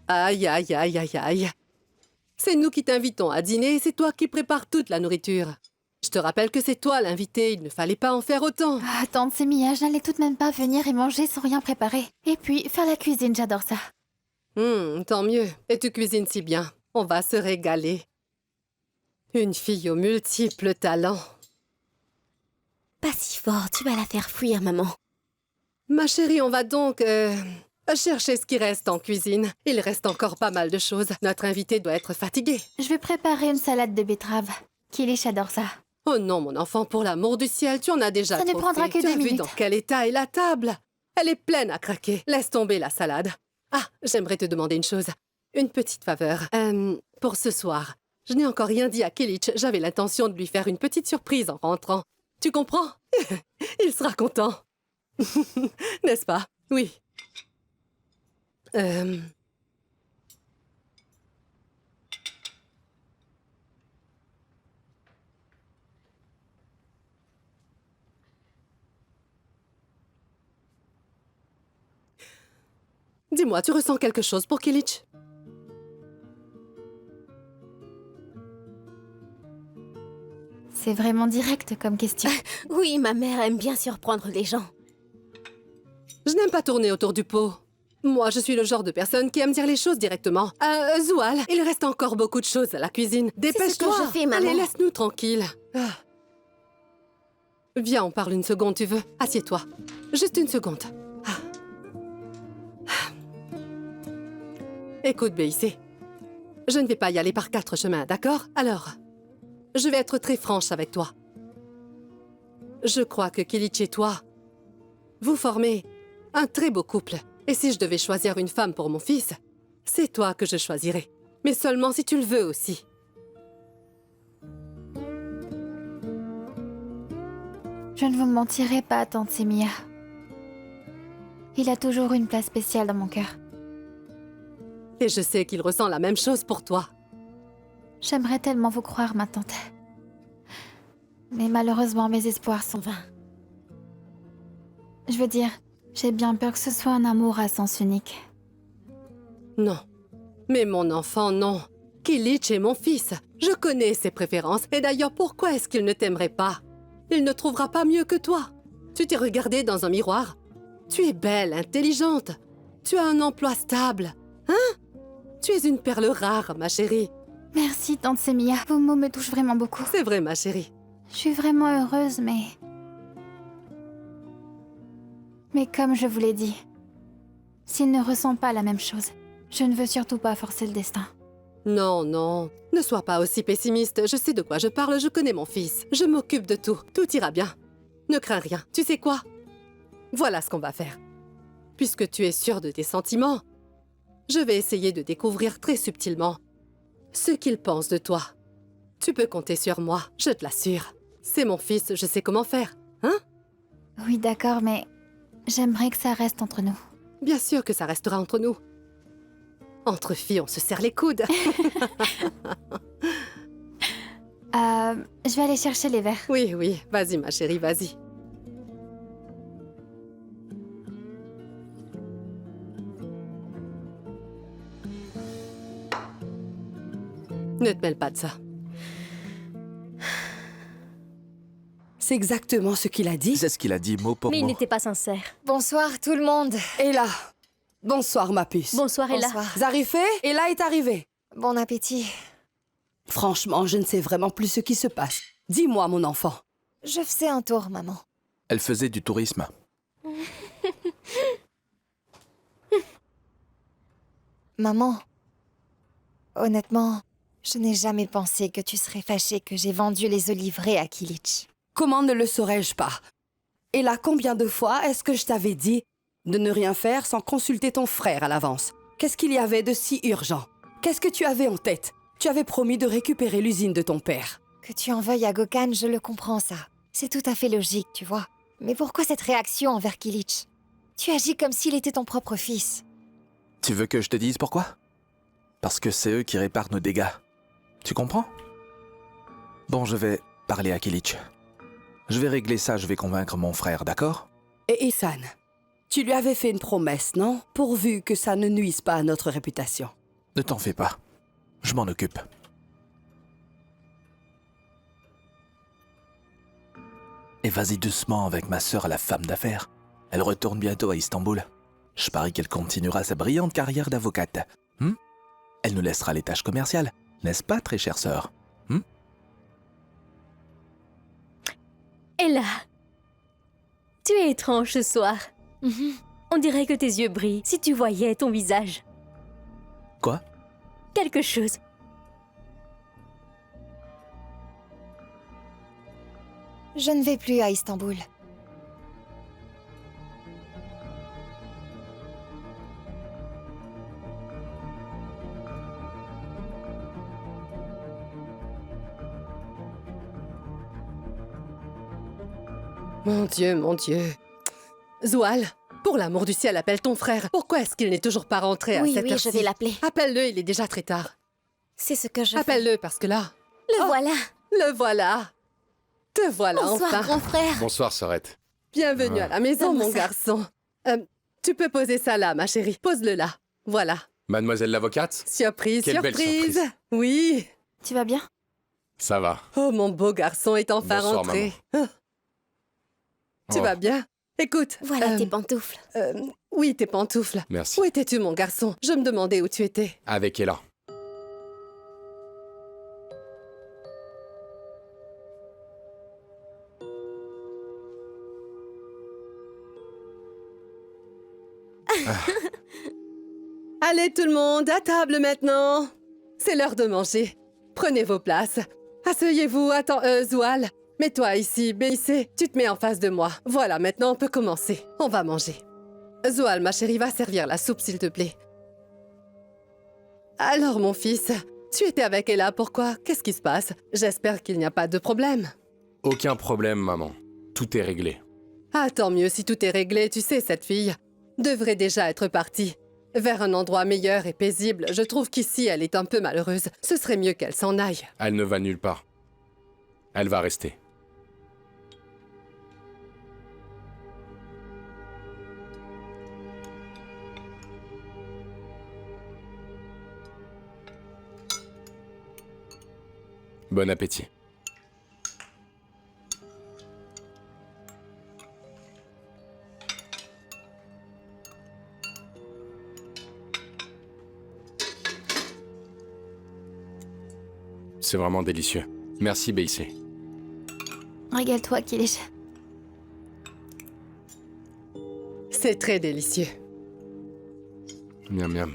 Aïe, aïe, aïe, aïe, aïe. C'est nous qui t'invitons à dîner et c'est toi qui prépares toute la nourriture. Je te rappelle que c'est toi l'invité, il ne fallait pas en faire autant. Ah, tante Sémilla, je n'allais tout de même pas venir et manger sans rien préparer. Et puis, faire la cuisine, j'adore ça. Tant mieux. Et tu cuisines si bien. On va se régaler. Une fille aux multiples talents. Pas si fort, tu vas la faire fuir, maman. Ma chérie, on va donc chercher ce qui reste en cuisine. Il reste encore pas mal de choses. Notre invité doit être fatigué. Je vais préparer une salade de betterave. Kilish adore ça. Oh non, mon enfant, pour l'amour du ciel, tu en as déjà Ça ne trop prendra fait. que Tu 2 as vu minutes. dans quel état est la table? Elle est pleine à craquer. Laisse tomber la salade. Ah, j'aimerais te demander une chose. Une petite faveur. Pour ce soir, je n'ai encore rien dit à Kilic. J'avais l'intention de lui faire une petite surprise en rentrant. Tu comprends? Il sera content. N'est-ce pas? Oui. Dis-moi, tu ressens quelque chose pour Kilic? C'est vraiment direct comme question. Oui, ma mère aime bien surprendre les gens. Je n'aime pas tourner autour du pot. Moi, je suis le genre de personne qui aime dire les choses directement. Zoual, il reste encore beaucoup de choses à la cuisine. Dépêche-toi. je fais, maman. Allez, laisse-nous tranquilles. Ah. Viens, on parle une seconde, tu veux? Assieds-toi. Juste une seconde. Ah. Écoute, BIC. Je ne vais pas y aller par 4 chemins, d'accord? Alors, je vais être très franche avec toi. Je crois que Kilic et toi, vous formez un très beau couple. Et si je devais choisir une femme pour mon fils, c'est toi que je choisirais. Mais seulement si tu le veux aussi. Je ne vous mentirai pas, tante Sémilla. Il a toujours une place spéciale dans mon cœur. Et je sais qu'il ressent la même chose pour toi. J'aimerais tellement vous croire, ma tante. Mais malheureusement, mes espoirs sont vains. Je veux dire, j'ai bien peur que ce soit un amour à sens unique. Non. Mais mon enfant, non. Kilic est mon fils. Je connais ses préférences. Et d'ailleurs, pourquoi est-ce qu'il ne t'aimerait pas? Il ne trouvera pas mieux que toi. Tu t'es regardée dans un miroir. Tu es belle, intelligente. Tu as un emploi stable. Hein? Tu es une perle rare, ma chérie. Merci, tante Sémilla. Vos mots me touchent vraiment beaucoup. C'est vrai, ma chérie. Je suis vraiment heureuse, mais... Mais comme je vous l'ai dit, s'il ne ressent pas la même chose, je ne veux surtout pas forcer le destin. Non, non. Ne sois pas aussi pessimiste. Je sais de quoi je parle, je connais mon fils. Je m'occupe de tout. Tout ira bien. Ne crains rien. Tu sais quoi? Voilà ce qu'on va faire. Puisque tu es sûre de tes sentiments, je vais essayer de découvrir très subtilement ce qu'il pense de toi. Tu peux compter sur moi, je te l'assure. C'est mon fils, je sais comment faire. Hein? Oui, d'accord, mais j'aimerais que ça reste entre nous. Bien sûr que ça restera entre nous. Entre filles, on se serre les coudes. Je vais aller chercher les verres. Oui, oui. Vas-y, ma chérie, vas-y. Ne te mêle pas de ça. C'est exactement ce qu'il a dit. C'est ce qu'il a dit mot pour Mais il mot. n'était pas sincère. Bonsoir tout le monde. Et là, bonsoir ma puce. Bonsoir, Ella. Bonsoir. Zarifé, et là est arrivé. Bon appétit. Franchement, je ne sais vraiment plus ce qui se passe. Dis-moi, mon enfant. Je faisais un tour, maman. Elle faisait du tourisme. Maman, honnêtement, je n'ai jamais pensé que tu serais fâchée que j'ai vendu les oliveraies à Kilic. Comment ne le saurais-je pas? Et là, combien de fois est-ce que je t'avais dit de ne rien faire sans consulter ton frère à l'avance? Qu'est-ce qu'il y avait de si urgent? Qu'est-ce que tu avais en tête? Tu avais promis de récupérer l'usine de ton père. Que tu en veuilles à Gokhan, je le comprends ça. C'est tout à fait logique, tu vois. Mais pourquoi cette réaction envers Kilic? Tu agis comme s'il était ton propre fils. Tu veux que je te dise pourquoi? Parce que c'est eux qui réparent nos dégâts. Tu comprends? Bon, je vais parler à Kilic. Je vais régler ça, je vais convaincre mon frère, d'accord? Et Ihsan, tu lui avais fait une promesse, non? Pourvu que ça ne nuise pas à notre réputation. Ne t'en fais pas. Je m'en occupe. Et vas-y doucement avec ma sœur, la femme d'affaires. Elle retourne bientôt à Istanbul. Je parie qu'elle continuera sa brillante carrière d'avocate. Elle nous laissera les tâches commerciales, n'est-ce pas, très chère sœur? Ella, tu es étrange ce soir. On dirait que tes yeux brillent si tu voyais ton visage. Quoi? Quelque chose. Je ne vais plus à Istanbul. Mon Dieu. Zoual, pour l'amour du ciel, appelle ton frère. Pourquoi est-ce qu'il n'est toujours pas rentré à Oui, cette oui, heure-ci? je vais l'appeler. Appelle-le, il est déjà très tard. C'est ce que je fais. Appelle-le, parce que là, Le voilà. le voilà. Te voilà Bonsoir, enfin. grand frère. Bonsoir, sœurette. Bienvenue à la maison, Donne-moi mon ça. garçon. Tu peux poser ça là, ma chérie. Pose-le là. Voilà. Mademoiselle l'avocate? Surprise, Quelle belle surprise. Oui. Tu vas bien? Ça va. Oh, mon beau garçon est enfin Bonsoir, rentré. Ah. Tu Oh, vas bien? Écoute. Voilà tes pantoufles. Oui, tes pantoufles. Merci. Où étais-tu, mon garçon? Je me demandais où tu étais. Avec Ella. Allez, tout le monde, à table maintenant. C'est l'heure de manger. Prenez vos places. Asseyez-vous. Attends, Zoual, mets-toi ici. Béissé, tu te mets en face de moi. Voilà, maintenant on peut commencer. On va manger. Zoual, ma chérie, va servir la soupe, s'il te plaît. Alors, mon fils, tu étais avec Ella, pourquoi? Qu'est-ce qui se passe? J'espère qu'il n'y a pas de problème. Aucun problème, maman. Tout est réglé. Ah, tant mieux si tout est réglé. Tu sais, cette fille devrait déjà être partie vers un endroit meilleur et paisible. Je trouve qu'ici, elle est un peu malheureuse. Ce serait mieux qu'elle s'en aille. Elle ne va nulle part. Elle va rester. Bon appétit. C'est vraiment délicieux. Merci, Beissé. Régale-toi, Kilish. C'est très délicieux. Miam miam.